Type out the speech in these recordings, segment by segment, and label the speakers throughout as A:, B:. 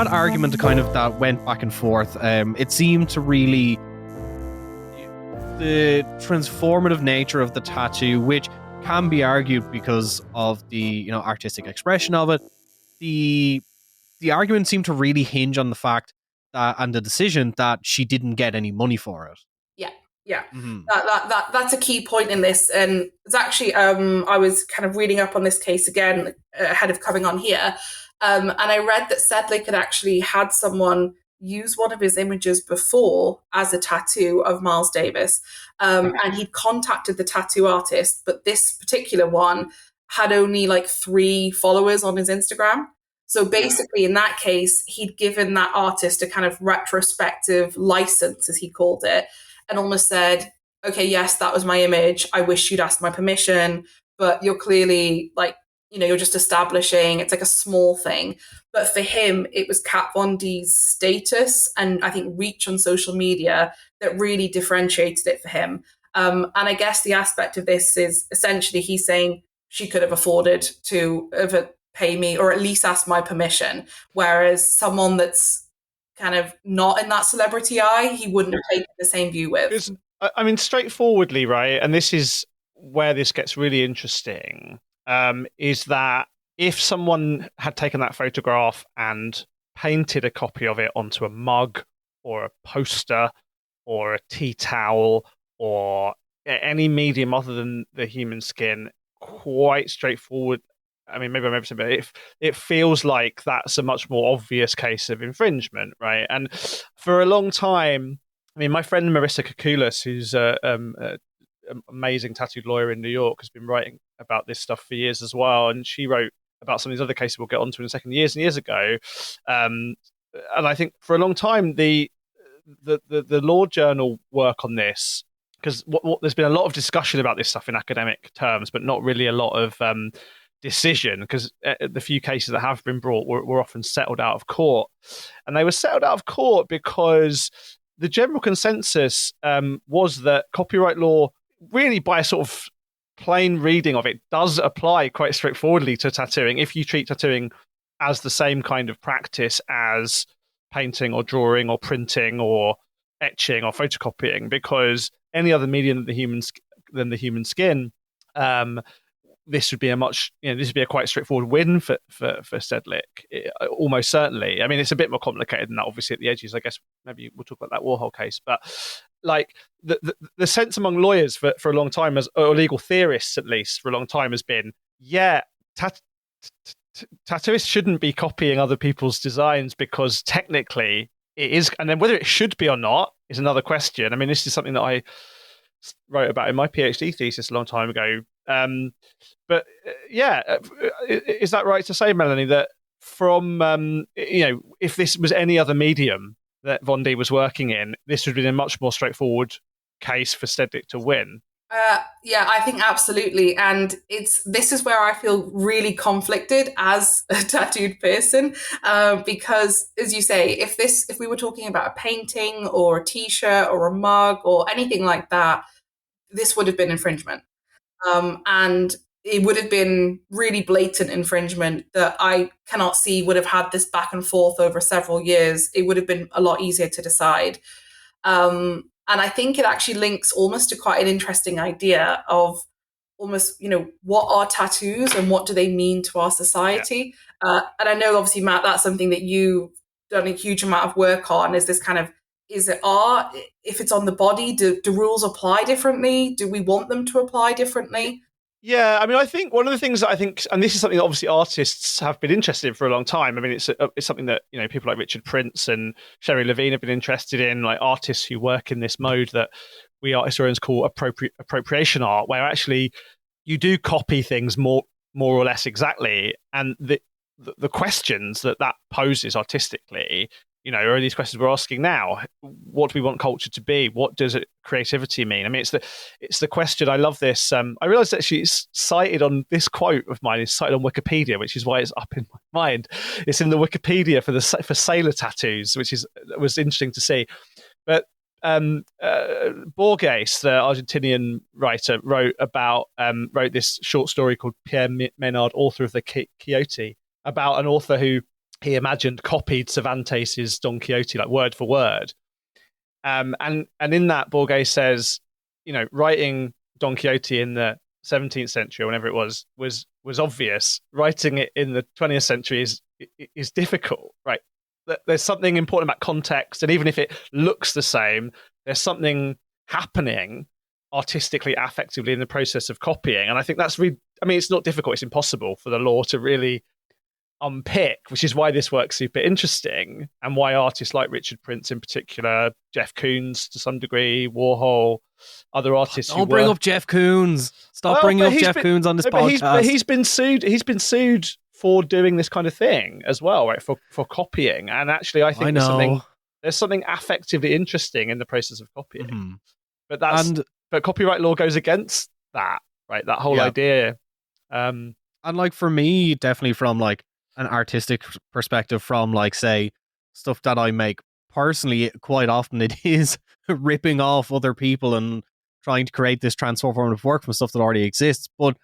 A: that argument kind of that went back and forth. It seemed to really the transformative nature of the tattoo, which can be argued because of the artistic expression of it. The argument seemed to really hinge on the fact that and the decision that she didn't get any money for it.
B: Yeah. That's a key point in this. And it's actually, I was kind of reading up on this case again ahead of coming on here. And I read that Sedlick had actually had someone use one of his images before as a tattoo of Miles Davis. And he'd contacted the tattoo artist, but this particular one had only like 3 followers on his Instagram. So basically, in that case, he'd given that artist a kind of retrospective license, as he called it, and almost said, okay, yes, that was my image. I wish you'd asked my permission, but you're clearly like, you're just establishing, it's like a small thing. But for him, it was Kat Von D's status and I think reach on social media that really differentiated it for him. And I guess the aspect of this is essentially he's saying she could have afforded to pay me or at least ask my permission. Whereas someone that's kind of not in that celebrity eye, he wouldn't have taken the same view with.
C: I mean, straightforwardly, right? And this is where this gets really interesting, is that if someone had taken that photograph and painted a copy of it onto a mug or a poster or a tea towel or any medium other than the human skin, quite straightforward. I mean, maybe I'm oversaying, but it feels like that's a much more obvious case of infringement, right? And for a long time, I mean, my friend Marissa Koukoulas, who's an amazing tattooed lawyer in New York, has been writing about this stuff for years as well. And she wrote about some of these other cases we'll get onto in a second, years and years ago. And I think for a long time, the law journal work on this, because there's been a lot of discussion about this stuff in academic terms, but not really a lot of decision, because the few cases that have been brought were often settled out of court. And they were settled out of court because the general consensus was that copyright law, really by a sort of plain reading of it, does apply quite straightforwardly to tattooing if you treat tattooing as the same kind of practice as painting or drawing or printing or etching or photocopying, because any other medium than the human skin, this would be a quite straightforward win for Sedlick, almost certainly. I mean, it's a bit more complicated than that, obviously, at the edges. I guess maybe we'll talk about that Warhol case. But like the sense among lawyers for a long time, or legal theorists at least, for a long time has been, tattooists shouldn't be copying other people's designs because technically it is. And then whether it should be or not is another question. I mean, this is something that I wrote about in my PhD thesis a long time ago. But is that right to say, Melanie, that from if this was any other medium that Von D was working in, this would have been a much more straightforward case for Sedlick to win?
B: Yeah, I think absolutely. And this is where I feel really conflicted as a tattooed person, because as you say, if we were talking about a painting or a t-shirt or a mug or anything like that, this would have been infringement. And it would have been really blatant infringement that I cannot see would have had this back and forth over several years. It would have been a lot easier to decide. And I think it actually links almost to quite an interesting idea of almost, what are tattoos and what do they mean to our society? Yeah. And I know, obviously, Matt, that's something that you've done a huge amount of work on, is this kind of, is it art? If it's on the body, do rules apply differently? Do we want them to apply differently?
C: Yeah, I mean, I think one of the things that I think, and this is something that obviously artists have been interested in for a long time. I mean, it's something that, people like Richard Prince and Sherry Levine have been interested in, like artists who work in this mode that we art historians call appropriation art, where actually you do copy things more or less exactly. And the questions that poses artistically, are these questions we're asking now. What do we want culture to be? What does creativity mean? I mean, it's the question. I love this. I realized actually it's cited on this quote of mine. It's cited on Wikipedia, which is why it's up in my mind. It's in the Wikipedia for sailor tattoos, which was interesting to see. But Borges, the Argentinian writer, wrote this short story called Pierre Menard, author of the Quixote, about an author who he imagined copied Cervantes's Don Quixote like word for word. And in that, Borges says, writing Don Quixote in the 17th century or whenever it was obvious. Writing it in the 20th century is difficult, right? There's something important about context, and even if it looks the same, there's something happening artistically, affectively in the process of copying. And I think that's really, it's not difficult, it's impossible for the law to really unpick, which is why this work's super interesting, and why artists like Richard Prince in particular, Jeff Koons to some degree, Warhol, other artists.
A: Don't bring up Jeff Koons. Stop bringing up Jeff Koons on this podcast.
C: But he's been sued. He's been sued for doing this kind of thing as well, right? For copying. And actually, I think there's something affectively interesting in the process of copying.
A: Mm-hmm.
C: But copyright law goes against that, right? That whole idea.
A: And like for me, definitely from like an artistic perspective, from like say stuff that I make personally, quite often it is ripping off other people and trying to create this transformative work from stuff that already exists. But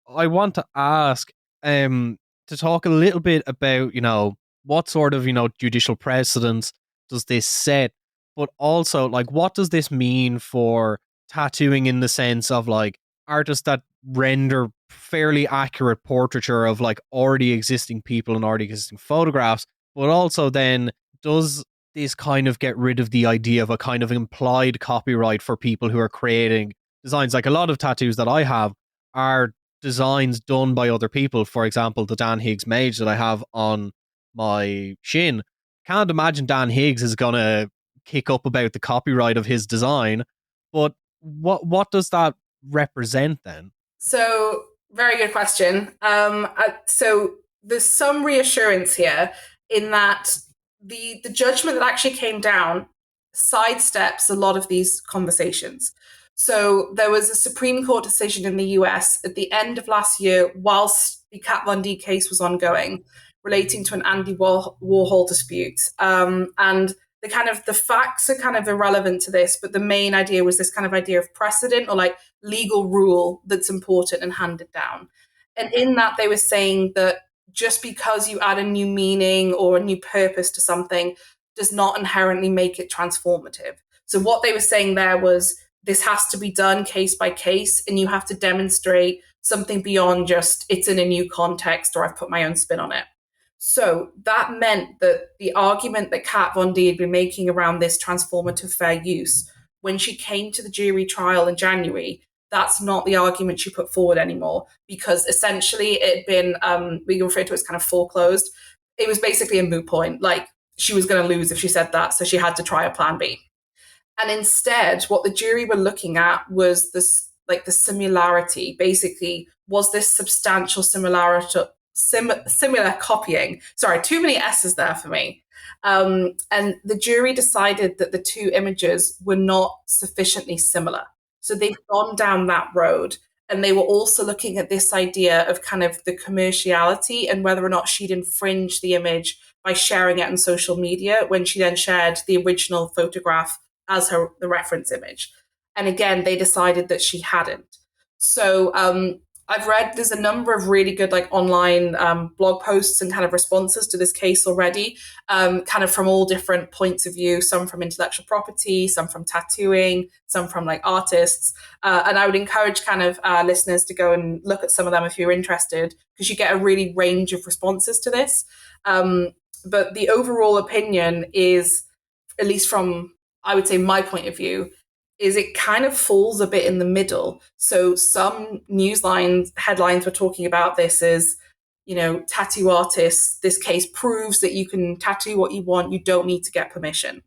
A: I want to ask to talk a little bit about what sort of judicial precedents does this set, but also like what does this mean for tattooing in the sense of like artists that render fairly accurate portraiture of like already existing people and already existing photographs, but also then does this kind of get rid of the idea of a kind of implied copyright for people who are creating designs? Like a lot of tattoos that I have are designs done by other people. For example, the Dan Higgs mage that I have on my shin, can't imagine Dan Higgs is gonna kick up about the copyright of his design. But what does that represent then?
B: So, very good question. So there's some reassurance here in that the judgment that actually came down sidesteps a lot of these conversations. So there was a Supreme Court decision in the US at the end of last year, whilst the Kat Von D case was ongoing, relating to an Andy Warhol dispute. And the facts are kind of irrelevant to this, but the main idea was this kind of idea of precedent or like legal rule that's important and handed down. And in that, they were saying that just because you add a new meaning or a new purpose to something does not inherently make it transformative. So what they were saying there was this has to be done case by case, and you have to demonstrate something beyond just it's in a new context or I've put my own spin on it. So that meant that the argument that Kat Von D had been making around this transformative fair use, when she came to the jury trial in January, that's not the argument she put forward anymore, because essentially it had been, we refer to it as kind of foreclosed. It was basically a moot point. Like she was going to lose if she said that, so she had to try a plan B. And instead, what the jury were looking at was this, like the similarity. Basically, was this substantial similarity? Similar copying. Sorry, too many S's there for me. And the jury decided that the two images were not sufficiently similar. So they've gone down that road. And they were also looking at this idea of kind of the commerciality and whether or not she'd infringed the image by sharing it on social media when she then shared the original photograph as the reference image. And again, they decided that she hadn't. So I've read there's a number of really good like online blog posts and kind of responses to this case already, kind of from all different points of view, some from intellectual property, some from tattooing, some from like artists. And I would encourage kind of listeners to go and look at some of them if you're interested, because you get a really range of responses to this. But the overall opinion is, at least from, I would say, my point of view, is it kind of falls a bit in the middle. So some headlines were talking about this as, tattoo artists, this case proves that you can tattoo what you want, you don't need to get permission.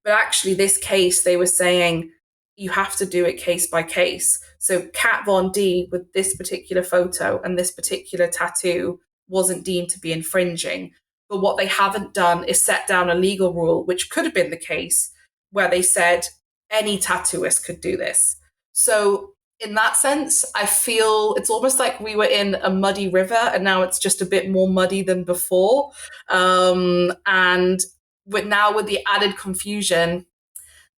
B: But actually this case, they were saying you have to do it case by case. So Kat Von D with this particular photo and this particular tattoo wasn't deemed to be infringing. But what they haven't done is set down a legal rule, which could have been the case, where they said any tattooist could do this. So in that sense, I feel it's almost like we were in a muddy river and now it's just a bit more muddy than before. And with the added confusion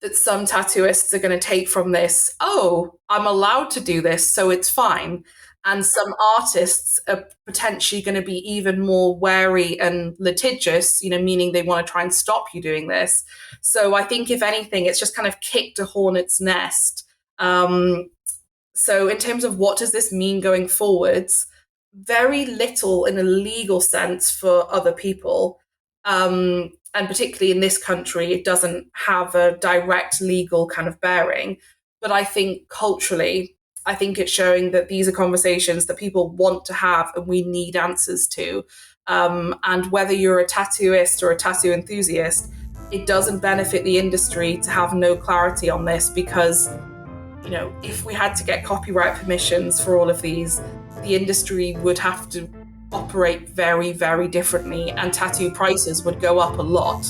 B: that some tattooists are going to take from this, oh, I'm allowed to do this, so it's fine. And some artists are potentially going to be even more wary and litigious, meaning they want to try and stop you doing this. So I think, if anything, it's just kind of kicked a hornet's nest. So in terms of what does this mean going forwards, very little in a legal sense for other people. And particularly in this country, it doesn't have a direct legal kind of bearing. But I think culturally, I think it's showing that these are conversations that people want to have and we need answers to. And whether you're a tattooist or a tattoo enthusiast, it doesn't benefit the industry to have no clarity on this, because, if we had to get copyright permissions for all of these, the industry would have to operate very, very differently, and tattoo prices would go up a lot.